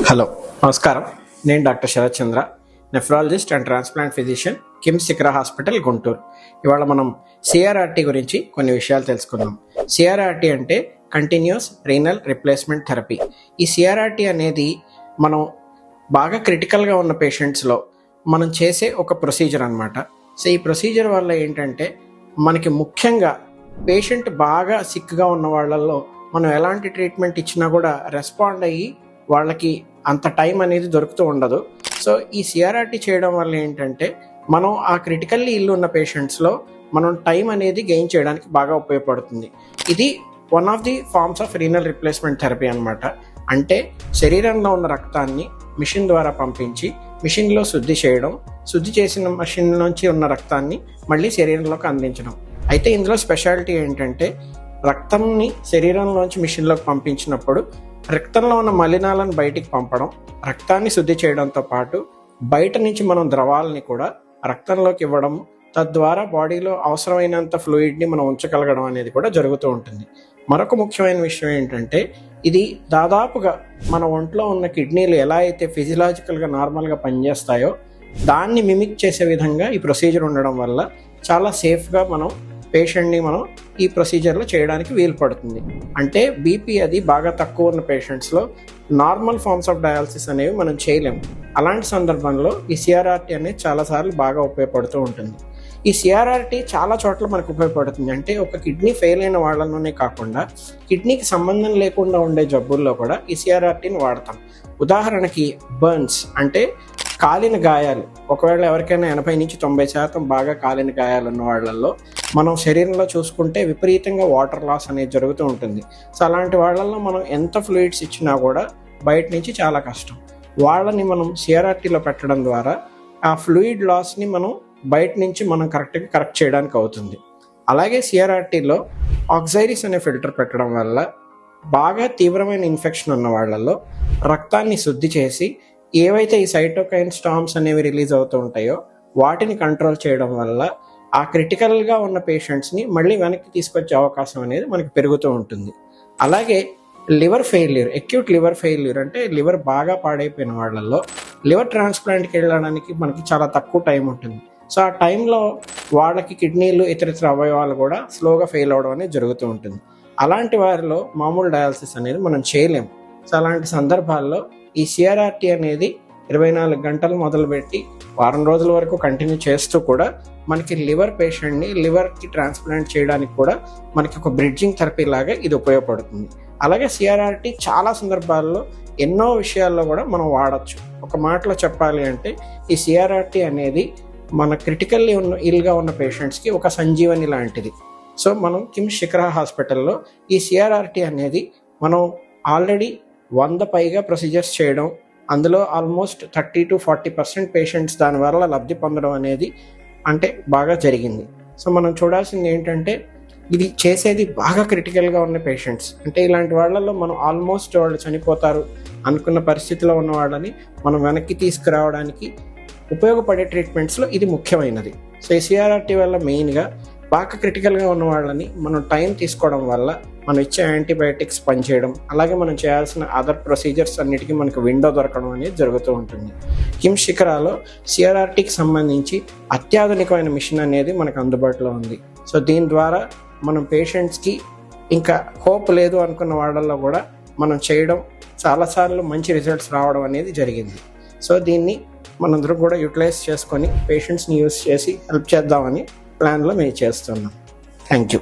Hello, నమస్కారం. నేను doctor Sharath Chandra, nephrologist and transplant physician, KIMS Shikhara hospital, Guntur. ఇవాళ మనం సిఆర్ఆర్టీ గురించి కొన్ని విషయాలు తెలుసుకుందాం. సిఆర్ఆర్టీ అంటే కంటిన్యూస్ రీనల్ రిప్లేస్మెంట్ థెరపీ. ఈ సిఆర్ఆర్టీ అనేది మనం బాగా క్రిటికల్గా ఉన్న పేషెంట్స్లో మనం చేసే ఒక ప్రొసీజర్ అన్నమాట. సో ఈ ప్రొసీజర్ వల్ల ఏంటంటే మనకి ముఖ్యంగా పేషెంట్ బాగా సిక్గా ఉన్న వాళ్ళల్లో మనం ఎలాంటి ట్రీట్మెంట్ ఇచ్చినా కూడా రెస్పాండ్ అయ్యి వాళ్ళకి అంత టైం అనేది దొరుకుతూ ఉండదు. సో ఈ సిఆర్ఆర్టీ చేయడం వల్ల ఏంటంటే మనం ఆ క్రిటికల్లీ ఇల్లు ఉన్న పేషెంట్స్లో మనం టైం అనేది గెయిన్ చేయడానికి బాగా ఉపయోగపడుతుంది. ఇది one of the forms of renal replacement therapy అనమాట. అంటే శరీరంలో ఉన్న రక్తాన్ని మిషన్ ద్వారా పంపించి మిషన్లో శుద్ధి చేయడం, శుద్ధి చేసిన మిషన్ నుంచి ఉన్న రక్తాన్ని మళ్ళీ శరీరంలోకి అందించడం. అయితే ఇందులో స్పెషాలిటీ ఏంటంటే రక్తంని శరీరంలోంచి మిషన్లోకి పంపించినప్పుడు రక్తంలో ఉన్న మలినాలను బయటికి పంపడం, రక్తాన్ని శుద్ధి చేయడంతో పాటు బయట నుంచి మనం ద్రవాలని కూడా రక్తంలోకి ఇవ్వడం, తద్వారా బాడీలో అవసరమైనంత ఫ్లూయిడ్ని మనం ఉంచగలగడం అనేది కూడా జరుగుతూ ఉంటుంది. మరొక ముఖ్యమైన విషయం ఏంటంటే ఇది దాదాపుగా మన ఒంట్లో ఉన్న కిడ్నీలు ఎలా అయితే ఫిజియలాజికల్గా నార్మల్గా పనిచేస్తాయో దాన్ని మిమిక్ చేసే విధంగా ఈ ప్రొసీజర్ ఉండడం వల్ల చాలా సేఫ్గా మనం పేషెంట్ని మనం ఈ ప్రొసీజర్లో చేయడానికి వీలు పడుతుంది. అంటే బీపీ అది బాగా తక్కువ ఉన్న పేషెంట్స్లో నార్మల్ ఫార్మ్స్ ఆఫ్ డయాలసిస్ అనేవి మనం చేయలేము. అలాంటి సందర్భంలో ఈ సిఆర్ఆర్టీ అనేది చాలాసార్లు బాగా ఉపయోగపడుతూ ఉంటుంది. ఈ సిఆర్ఆర్టీ చాలా చోట్ల మనకు ఉపయోగపడుతుంది. అంటే ఒక కిడ్నీ ఫెయిల్ అయిన వాళ్ళలోనే కాకుండా కిడ్నీకి సంబంధం లేకుండా ఉండే జబ్బుల్లో కూడా ఈ సిఆర్ఆర్టీని వాడతాం. ఉదాహరణకి బర్న్స్ అంటే కాలిన గాయాలు, ఒకవేళ ఎవరికైనా 80-90% బాగా కాలిన గాయాలు ఉన్న వాళ్ళల్లో మనం శరీరంలో చూసుకుంటే విపరీతంగా వాటర్ లాస్ అనేది జరుగుతూ ఉంటుంది. సో అలాంటి వాళ్ళల్లో మనం ఎంత ఫ్లూయిడ్స్ ఇచ్చినా కూడా బయట నుంచి చాలా కష్టం. వాళ్ళని మనం సిఆర్ఆర్టీలో పెట్టడం ద్వారా ఆ ఫ్లూయిడ్ లాస్ని మనం బయట నుంచి మనం కరెక్ట్ చేయడానికి అవుతుంది. అలాగే సిఆర్ఆర్టీలో ఆక్సైరిస్ అనే ఫిల్టర్ పెట్టడం వల్ల బాగా తీవ్రమైన ఇన్ఫెక్షన్ ఉన్న వాళ్ళల్లో రక్తాన్ని శుద్ధి చేసి ఏవైతే ఈ సైటోకైన్ స్టార్మ్స్ అనేవి రిలీజ్ అవుతూ ఉంటాయో వాటిని కంట్రోల్ చేయడం వల్ల ఆ క్రిటికల్గా ఉన్న పేషెంట్స్ని మళ్ళీ వెనక్కి తీసుకొచ్చే అవకాశం అనేది మనకి పెరుగుతూ ఉంటుంది. అలాగే liver failure, acute liver failure అంటే లివర్ బాగా పాడైపోయిన వాళ్ళల్లో లివర్ ట్రాన్స్ప్లాంట్కి వెళ్ళడానికి మనకి చాలా తక్కువ టైం ఉంటుంది. సో ఆ టైంలో వాళ్ళకి కిడ్నీలు ఇతరితర అవయవాలు కూడా స్లోగా ఫెయిల్ అవడం అనేది జరుగుతూ ఉంటుంది. అలాంటి వారిలో మామూలు డయాలసిస్ అనేది మనం చేయలేము. సో అలాంటి సందర్భాల్లో ఈ సిఆర్ఆర్టీ అనేది 24 గంటలు మొదలుపెట్టి వారం రోజుల వరకు కంటిన్యూ చేస్తూ కూడా మనకి లివర్ పేషెంట్ని లివర్కి ట్రాన్స్ప్లాంట్ చేయడానికి కూడా మనకి ఒక బ్రిడ్జింగ్ థెరపీ లాగా ఇది ఉపయోగపడుతుంది. అలాగే సిఆర్ఆర్టీ చాలా సందర్భాల్లో ఎన్నో విషయాల్లో కూడా మనం వాడచ్చు. ఒక మాటలో చెప్పాలి అంటే ఈ సిఆర్ఆర్టీ అనేది మన క్రిటికల్లీ ఇల్గా ఉన్న పేషెంట్స్కి ఒక సంజీవని లాంటిది. సో మనం కిమ్స్ శిఖర హాస్పిటల్లో ఈ సిఆర్ఆర్టీ అనేది మనం ఆల్రెడీ 100 పైగా ప్రొసీజర్స్ చేయడం, అందులో ఆల్మోస్ట్ 30-40% పేషెంట్స్ దానివల్ల లబ్ధి పొందడం అనేది అంటే బాగా జరిగింది. సో మనం చూడాల్సింది ఏంటంటే ఇది చేసేది బాగా క్రిటికల్గా ఉన్న పేషెంట్స్. అంటే ఇలాంటి వాళ్ళల్లో మనం ఆల్మోస్ట్ వాళ్ళు చనిపోతారు అనుకున్న పరిస్థితిలో ఉన్న వాళ్ళని మనం వెనక్కి తీసుకురావడానికి ఉపయోగపడే ట్రీట్మెంట్స్లో ఇది ముఖ్యమైనది. సో ఈ సిఆర్ఆర్టీ వల్ల మెయిన్గా బాగా క్రిటికల్గా ఉన్న వాళ్ళని మనం టైం తీసుకోవడం వల్ల మనం ఇచ్చే యాంటీబయాటిక్స్ పనిచేయడం, అలాగే మనం చేయాల్సిన అదర్ ప్రొసీజర్స్ అన్నిటికీ మనకు విండో దొరకడం అనేది జరుగుతూ ఉంటుంది. కిమ్స్ శిఖరాలో సిఆర్ఆర్టీకి సంబంధించి అత్యాధునికమైన మిషన్ అనేది మనకు అందుబాటులో ఉంది. సో దీని ద్వారా మనం పేషెంట్స్కి ఇంకా హోప్ లేదు అనుకున్న వాళ్ళల్లో కూడా మనం చేయడం చాలాసార్లు మంచి రిజల్ట్స్ రావడం అనేది జరిగింది. సో దీన్ని మనందరం కూడా యూటిలైజ్ చేసుకొని పేషెంట్స్ని యూజ్ చేసి హెల్ప్ చేద్దామని ప్లాన్లో మేము చేస్తున్నాం. Thank you.